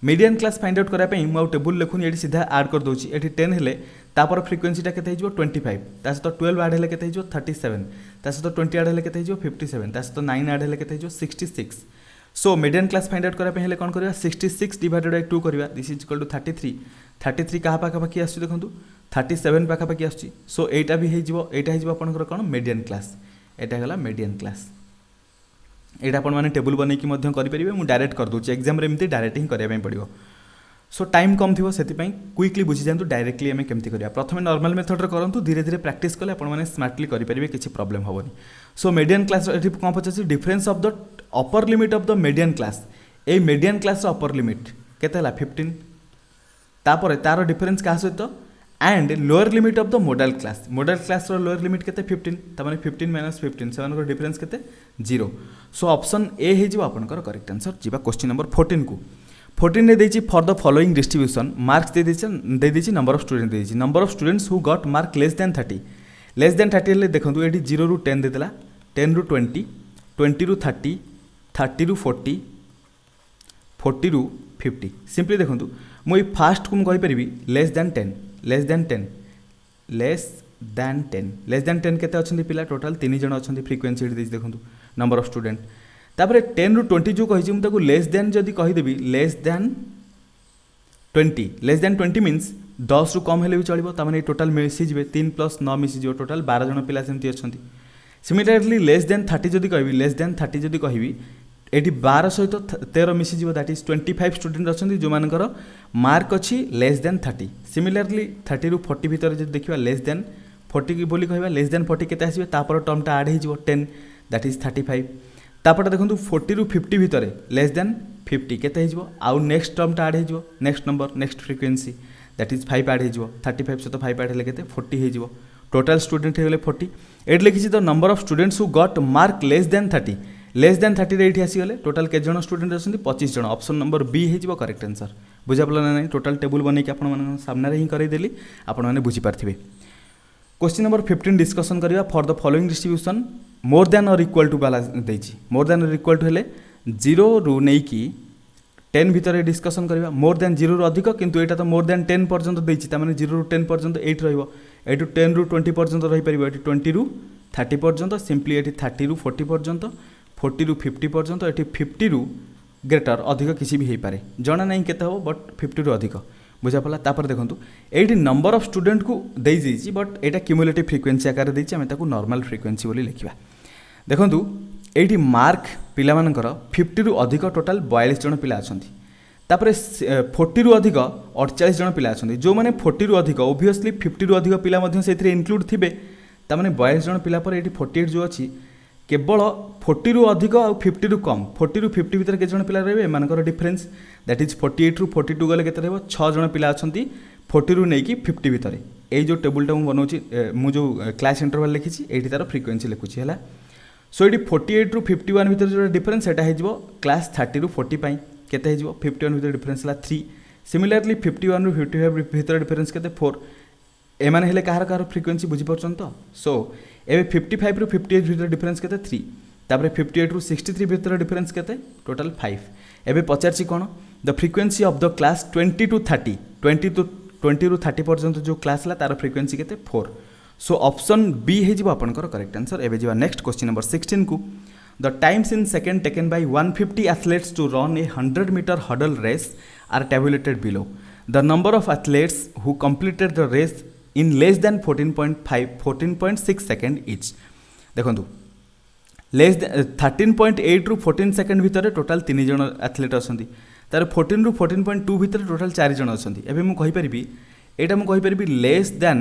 मीडियन क्लास फाइंड आउट करा पई मु टेबल लेखुनी एठी सीधा ऐड कर दोछि एठी 10 हेले तापर फ्रिक्वेंसीटा केते हिजो 25 ता सहित 12 ऐड हेले केते हिजो 37 ता सहित 20 ऐड हेले केते हिजो 57 ता सहित 9 ऐड हेले केते हिजो 66। सो मीडियन क्लास फाइंड आउट करा पई हेले कोन करबा 66 डिवाइडेड बाय 2 करबा दिस इज इक्वल टू 33 कहा पाखापाखि आसु देखंतु 37 पाखापाखि आसु। सो एटा भी हेजिवो एटा हेजिवो आपनकर कोन मीडियन क्लास एटा गला मीडियन क्लास एटा आपण माने टेबल बनै कि मध्य करि परिबे मु डायरेक्ट कर दोछि एग्जाम रे एमती डायरेक्ट ही करिया पई पड़िबो। सो टाइम कम थिबो सेति पई क्विकली बुझि जानतु डायरेक्टली हमें केमती करिया प्रथमे नॉर्मल मेथड रे करंतु धीरे धीरे प्रैक्टिस कले आपण माने स्मार्टली करि परिबे किछि प्रॉब्लम होबोनी। सो मीडियन क्लास एठी कोन पछछि difference of the upper limit of the median class ए मीडियन क्लास अपर लिमिट केते हला 15 तापर तार डिफरेंस का सहित and lower limit of the modal class रो लोअर लिमिट केते 15 त माने 15 माइनस 15 सेवन को डिफरेंस केते 0। सो ऑप्शन ए हे जिवो आपनकर करेक्ट आंसर जिबा क्वेश्चन नंबर 14 को 14 ने देछि for the following distribution marks दे देछि नंबर ऑफ स्टूडेंट देछि number of students who got mark less than 30 ले देखंतु एठी 0 रु 10 देदेला 10 रु 20 20 रु 30 30 रु 40 40 रु 50 सिंपली देखंतु मु फास्ट को कहि परिबी लेस देन 10 केते अछंती पिला टोटल 3 जण अछंती फ्रिक्वेंसी देछि देखंतु नंबर ऑफ स्टूडेंट तापर 10 रु 20 जो कहि हम ताको लेस देन जदी कहि देबी लेस देन 20 मींस 10 रु कम हेले भी चलिबो त माने टोटल मिसि जिवे 3 प्लस 9 मिसि जिवो टोटल 12 जण पिला सेमती अछंती। सिमिलरली लेस देन 30 जदी कहबी एटी 12 सहित 13 मिसि जिवो दैट इज 25 स्टूडेंट अछंती जो मानकर मार्क अछि लेस देन 30। सिमिलरली 30 रु 40 भीतर जदी देखिबा लेस देन 40 की बोली कहबा लेस देन 40 केते आसीबे तापर टर्मटा ऐड हे जिवो 10 दैट इज 35 तापर देखंतु 40 रु 50 भीतर लेस देन 50 केते हे जिवो आउ नेक्स्ट टर्मटा ऐड हे जिवो next number next frequency that is 5 add हे जिवो 35 सहित 5 ऐड हेले केते 40 हे जिवो टोटल स्टूडेंट हे गेले 40 एट लिखिछि the number of students who got mark less than 30 रे एठी आसी गले टोटल के जण स्टूडेंट अछंती 25 जण ऑप्शन नंबर बी हे जिवो करेक्ट आंसर बुझा पला ना टोटल टेबल बनै कि आपण मन सामने रे ही करै देली आपण माने बुझी पारथिबे। क्वेश्चन नंबर 15 डिस्कशन करिया for the following distribution more than और इक्वल टू वाला देछि मोर देन और इक्वल टू हेले 0 रु नै कि 10 भीतर डिस्कशन करिया मोर देन 0 रु अधिक किंतु एटा तो मोर देन 10 पर्यंत देछि त माने 0 रु 10 पर्यंत 8 रहइबो एटु 10 रु 20 पर्यंत रहि परिबो एटु 20 रु 30 पर्यंत सिंपली एटि 30 रु 40 पर्यंत 40 रु 50 पर्यंत एटी 50 रु ग्रेटर अधिक किसी भी हो पारे जना नहीं केते हो बट 50 रु अधिक बुझा पला तापर देखंतु एटी नंबर ऑफ स्टूडेंट को दे जैछि बट एटा क्यूमुलेटिव फ्रिक्वेंसी आकार देछि हम ताको नॉर्मल फ्रिक्वेंसी बोली लिखिबा देखंतु एटी मार्क पिला मानकर 50 रु अधिक टोटल 42 जण पिला अछंती तापर 40 रु अधिक 48 जण पिला अछंती जो माने 40 रु अधिक ऑब्वियसली 50 रु अधिक पिला मध्ये सेथि इंक्लूड थिबे ता माने 42 जण पिला पर एटी 48 जो अछि केवल 40 रु अधिक आ 50 रु कम 40 रु 50 भितर के जण पिला रहबे एमानकर डिफरेंस दैट इज 48 रु 42 गले केते रहबो 6 जण पिला अछंती 40 रु नेकी 50 भितर ए जो टेबुलटा मु बनौची मु जो क्लास इंटरवल लिखिची एठी तार फ्रीक्वेंसी लिखुची हला सो एठी 48 रु 51 भितर जो डिफरेंस सेटा हे जिवो क्लास 30 रु 40 पई केते हे जिवो 51 भितर डिफरेंस हला 3 सिमिलरली 51 रु 55 भितर डिफरेंस केते 4 एमाने हेले कहार कहार फ्रीक्वेंसी बुझी परछन तो सो एबे 55 रु 58 भितर डिफरेंस केते 3 तापर 58 रु 63 भितर डिफरेंस केते टोटल 5 एबे पचारची कोन the frequency of the class 20 to 30 20 रु 30 पर्यंत जो क्लास ला तार फ्रीक्वेंसी केते 4 सो ऑप्शन बी हे जिवो आपनकर करेक्ट आंसर एबे जिवा नेक्स्ट क्वेश्चन नंबर 16 को the times in second taken by 150 athletes to run a 100 metre hurdle race are tabulated below the number of athletes who completed the race in less than 14.6 second each देखंतु less 13.8 रु 14 second भितर total 3 जण athlete अछंती तार 14 रु 14.2 भितर total 4 जण अछंती एबे मु कहि परिबी एटा मु कहि परिबी लेस देन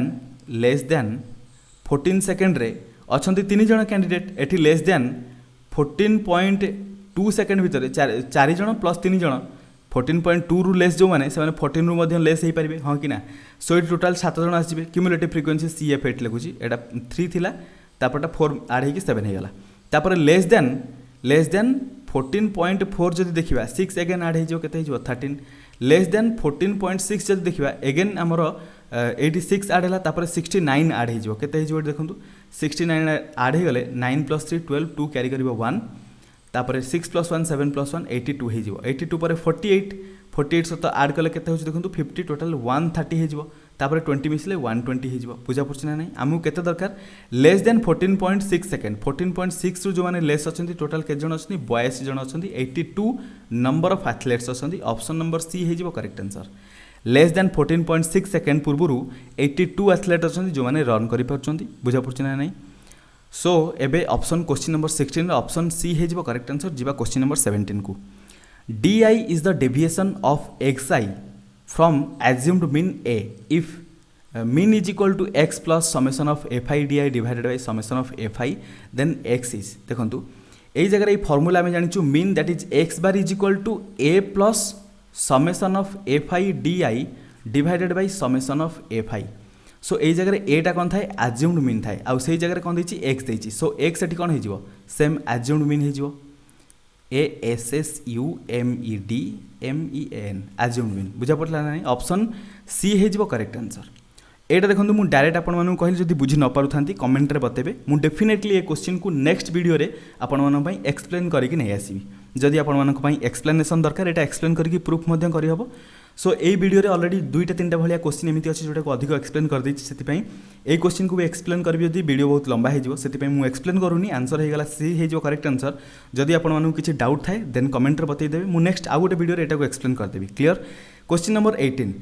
14 सेकेंड रे अछंती 3 जण कैंडिडेट एठी लेस देन 14.2 सेकेंड भितर 4 जण प्लस 3 जण 14.2 रु लेस जो माने से माने 14 रु मध्य लेस हे परिबे हां कि ना सो इट टोटल 7 जण आसीबे क्युमुलेटिव फ्रीक्वेंसी CF8 लिखुची एटा 3 थिला तापरटा 4 ऐड हे कि 7 हे गला तापर लेस देन 14.4 जदि देखिबा 6 अगेन ऐड हे जो केते हे जो 13 लेस देन 14.6 जदि देखिबा अगेन हमरो 86 ऐड हला तापर 69 ऐड हे जो केते हे जो देखंतु 69 ऐड हे गले 9 + 3 12 2 कैरी करबो 1 तापर 6 + 1 7 + 1 82 हे जिवो 82 पर 48 सहित आड कले केते होछि देखंतु 50 टोटल 130 हे जिवो तापर 20 मिसले 120 हे जिवो बुझा पड़छ ना नै हमहु केते दरकार लेस देन 14.6 सेकेंड 14.6 रु जो माने लेस अछंती टोटल के जण अछंती 82 जण अछंती 82 नंबर ऑफ एथलीट्स अछंती ऑप्शन नंबर सी हे जिवो correct answer less than 14.6 second पूर्वरु 82 एथलीट अछंती जो माने रन करि परछंती बुझा पड़छ ना नै सो एबे option question number 16 option C हे जिवो करेक्ट आंसर जिबा क्वेश्चन नंबर 17 को di is the deviation of xi from assumed mean a if mean is equal to x plus summation of fi di divided by summation of fi then x is देखंतु एई जगह ए formula में जानिचु mean that is x bar is equal to a plus summation of fi di divided by summation of fi सो एई जगह एटा कोन थाए assumed mean थाए आ सेई जगह कोन दैछि x दैछि सो x eighty कोन हे जिवो same assumed mean हे जिवो ASSUMED MEAN assumed mean बुझा पड़ला ना ऑप्शन सी हे जिवो करेक्ट आंसर एटा देखंतु मु डायरेक्ट आपन मानु कहली जदि बुझी न पारुथांती कमेंट रे बतेबे मु डेफिनेटली ए क्वेश्चन को नेक्स्ट वीडियो रे आपन मानु पई एक्सप्लेन करिकि नै आसीबी जदि आपन मानु पई एक्सप्लेनेशन दरकार एटा एक्सप्लेन करिकि प्रूफ मध्य करि हबो सो ए वीडियो रे ऑलरेडी 2-3 भलिया क्वेश्चन एमिति अछि जोटा को अधिक एक्सप्लेन कर दैछि सेति पई ए क्वेश्चन को भी एक्सप्लेन करबी जदि वीडियो बहुत लंबा हे जिवो सेति पई मु एक्सप्लेन करूनी आंसर हे गला सी हे जिवो करेक्ट आंसर जदि आपन मानु किछि डाउट थाए देन कमेंट रे बतै देबे मु नेक्स्ट आ गोटे वीडियो रे एटा को एक्सप्लेन कर देबी clear question number 18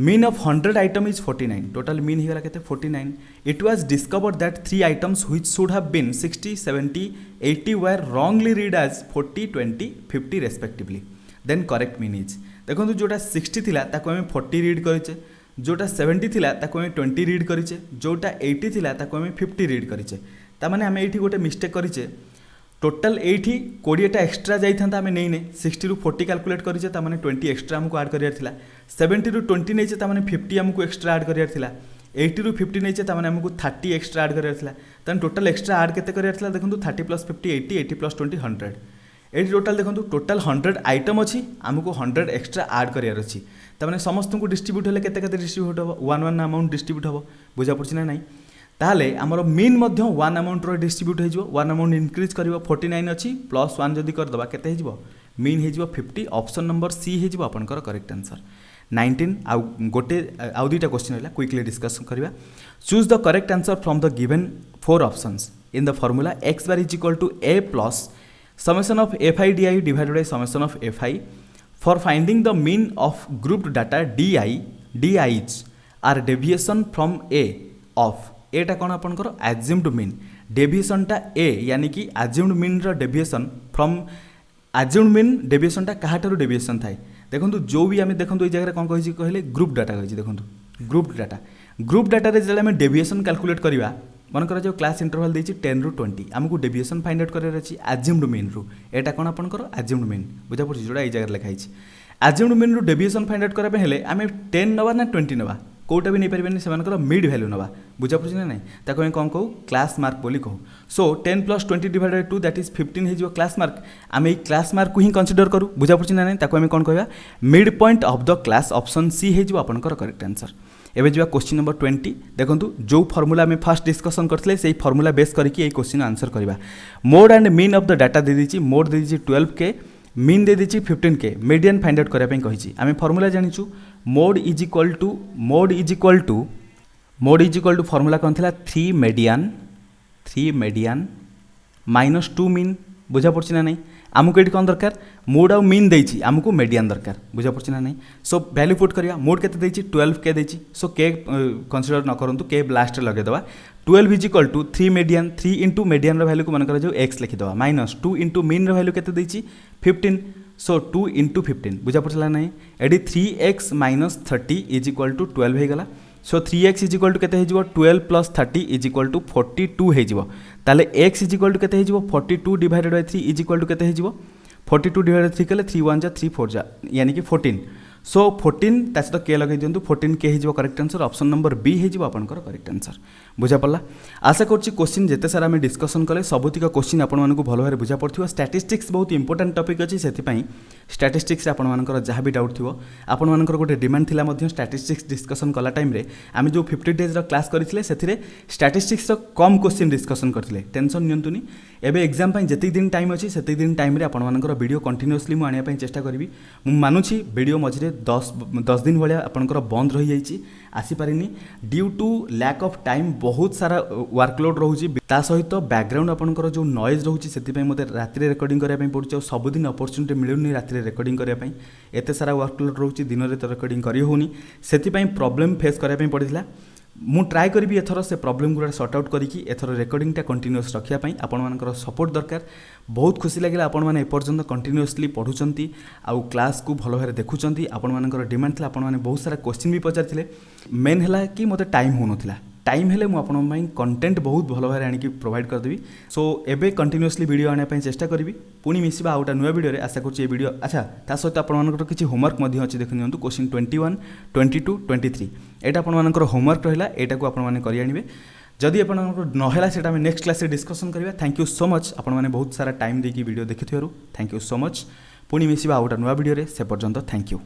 mean of 100 item is 49 total mean he gala kete 49 it was discovered that 3 items which should have been 60 70 80 were wrongly read as 40 20 50 respectively then correct mean is देखो जोटा 60 थिला ताको हमें 40 read करिचे जोटा 70 थिला ताको हमें 20 read करिचे जोटा 80 थिला ताको हमें 50 रीड करिचे ता माने हमें एठी गोटे मिस्टेक करिचे टोटल एठी 20 टा एक्स्ट्रा जाई थांता हमें नै नै 60 रु 40 कैलकुलेट करिचे ता माने 20 एक्स्ट्रा हमको ऐड करियार थिला 70 रु 20 नैचे ता माने 50 हमको एक्स्ट्रा ऐड करियार थिला 80 रु 50 नैचे ता माने हमको 30 एक्स्ट्रा ऐड करियार थिला तन टोटल एक्स्ट्रा ऐड केते करियार थिला देखंतु 30 + 50 80 80 + 20 100 एठी टोटल देखंतु टोटल 100 आइटम अछि हमको 100 एक्स्ट्रा ऐड करियार अछि ता माने समस्त को डिस्ट्रीब्यूट हेले केते केते डिस्ट्रीब्यूट हो 1 अमाउंट डिस्ट्रीब्यूट हो बुझा पड़छि ना नै ताहले हमर मीन मध्य 1 अमाउंट रो डिस्ट्रीब्यूट हे जिवो 1 अमाउंट इंक्रीज करिवो 49 अछि प्लस 1 जदी कर दबा केते हे जिवो मीन हे जिवो 50 ऑप्शन नंबर सी हे जिवो आपनकर करेक्ट आंसर 19 आ गोटे आ दुईटा क्वेश्चन हैला क्विकली डिस्कस करिवा choose the correct answer from the given 4 options in the formula x bar is equal to a plus summation of fi di divided by summation of fi for finding the mean of grouped data di's are deviation from a of एटा कौन आपनकर assumed mean deviation टा a यानी कि assumed mean row deviation from assumed mean deviation टा कहाटारो deviation थाए देखंतु जो भी आमे देखंतु ए जगह कोन कहि कहले ग्रुप डाटा कहि देखंतु ग्रुप डाटा रे जले हम deviation कैलकुलेट करिवा मनकर जो क्लास इंटरवल देछि 10 रु 20 आमको डेविएशन फाइंड आउट करार अछि अज्यूम्ड मीन रु एटा कोन आपनकर अज्यूम्ड मीन बुझा पड़छि जोडा ए जगह लिखा अछि अज्यूम्ड मीन रु डेविएशन फाइंड आउट करबे हेले आमे 10 नबा ना 20 नबा कोटा भी नहीं पारे से मिड भैल्यू नवा बुझा पड़ी ना ना कौन कहूँ क्लास मार्क बोली कहूँ सो 10 + 20 डिवाइडेड 2 दैट इज 15 हो क्लास मार्क आम ये क्लास मार्क को ही कंसीडर करूँ बुझा पड़ी ना ना आम कौन कह mid point of the class option C हो आपंकर करेक्ट आंसर एवं जा क्वेश्चन नंबर 20 देखो जो फर्मूला आम फास्ट डिस्कसन करते से फर्मूला बेस करके क्वेश्चन आंसर करवा mode and mean of the data दे दी मोड दे दी 12K मीन दे दी 15K मीडियन फाइंड आउट करने कही आम फर्मूला जानीचु mode is equal to formula कौन था 3 मीडियन माइनस 2 मीन बुझा पड़ी ना नहीं आमको ये कौन दरकार मोड आउ मीन देछि आमको मीडियन दरकार बुझा पड़ी ना नहीं सो वैल्यू पुट करिया मोड केते देछि 12K देछि सो के कंसीडर न करंतु के लास्ट लगे दवा 12 is equal to 3 median 3 into median रो वैल्यू को मन कर जो x लिखिदवा माइनस 2 इंटू मीन रो वैल्यू केते देछि 15 सो 2 इंटू 15 बुझा पड़ला नहीं एडी 3x minus 30 is equal to 12 हो गला सो 3x इज इक्वल टू केते हो 12 प्लस 30 इज इक्वल टू 42 हो ताले x इज इक्वल टू केते हो 42 divided by 3 is equal to केते हो 42 डिवाइडेड 3 कले 3 1 जा 3 4 जा यानी कि 14 सो 14 ता सहित के लगे दिंतु 14K हो correct answer option number B हो आपनकर करेक्ट आंसर बुझा पड़ला आशा करछि क्वेश्चन जेते सारा आम डिस्कसन कले सबुतिक क्वेश्चन आपण मानकु भलो भारे बुझा पड़थिबो स्टैटिस्टिक्स बहुत इंपोर्टेंट टॉपिक अछि सेति पई स्टैटिस्टिक्स आपण मानकर जहाँ भी डाउट थिबो आपण मानकर गोटे डिमांड थिला मध्य स्टैटिस्टिक्स डिस्कसन कला टाइम रे आम जो 50 डेज रो क्लास करथिले सेथिरे स्टैटिस्टिक्स रो कम क्वेश्चन डिस्कसन करथिले टेंशन नियंतुनी एबे एग्जाम पई जति दिन टाइम अछि सेति दिन टाइम रे आपण मानकर वीडियो कंटीन्यूअसली मु आनिया पई चेष्टा करबी मु मानुछि वीडियो मझरे 10 दिन भाया आपनकर बंद रही जाइछि आसी पारिनी due to lack of time बहुत सारा वर्कलोड रोची ता सहित बैकग्राउंड आपनकर जो नॉइज रोची सेति पई मते रात्रि रेकॉर्डिंग करिया पई पडुछ सब दिन अपॉर्चुनिटी मिलुनी रात्रि रेकॉर्डिंग करिया पई एते सारा वर्कलोड रोची दिन रे तो रेकॉर्डिंग करि होनी सेति पई प्रॉब्लम फेस करिया पई पडिथिला मु ट्राए करी एथर से प्रॉब्लम गुड़ा सॉर्ट आउट करी एथर रेकॉर्डिंगटा कंटिन्यूअस रखिया पई आपण मानकर सपोर्ट दरकार बहुत खुशी लगे आपण मैंने एपर्यंत कंटिन्यूअसली पढ़ुंट आउ क्लास को भल भाव देखुंट आपण मानकर डिमांड था आपण मैंने बहुत सारा क्वेश्चन भी पचार मेन है कि मते टाइम हो नाला टाइम हेले मु आपण पई कंटेंट बहुत भल भाव आनिक प्रोवाइड करदेवी सो एबे कंटिन्यूअसली वीडियो आने पई चेष्टा करी पुणी मिसबा आउटा नुआ वीडियो रे आशा करछि ए वीडियो अच्छा ता सहित आपण मानकर किछि होमवर्क मध्ये अछि देखि नियंतु क्वेश्चन 21 22 23 एटा आपण मानकर होमवर्क रहिला एटा को आपण माने करि आनिबे जदि आपण नहेला सेटा हम नेक्स्ट क्लास रे डिस्कशन करिवा थैंक यू सो मच आपण माने बहुत सारा टाइम देकी वीडियो देखिथियरु थैंक यू सो मच पुणी मिसबा आउटा नुआ वीडियो रे से पर्यंत थैंक यू।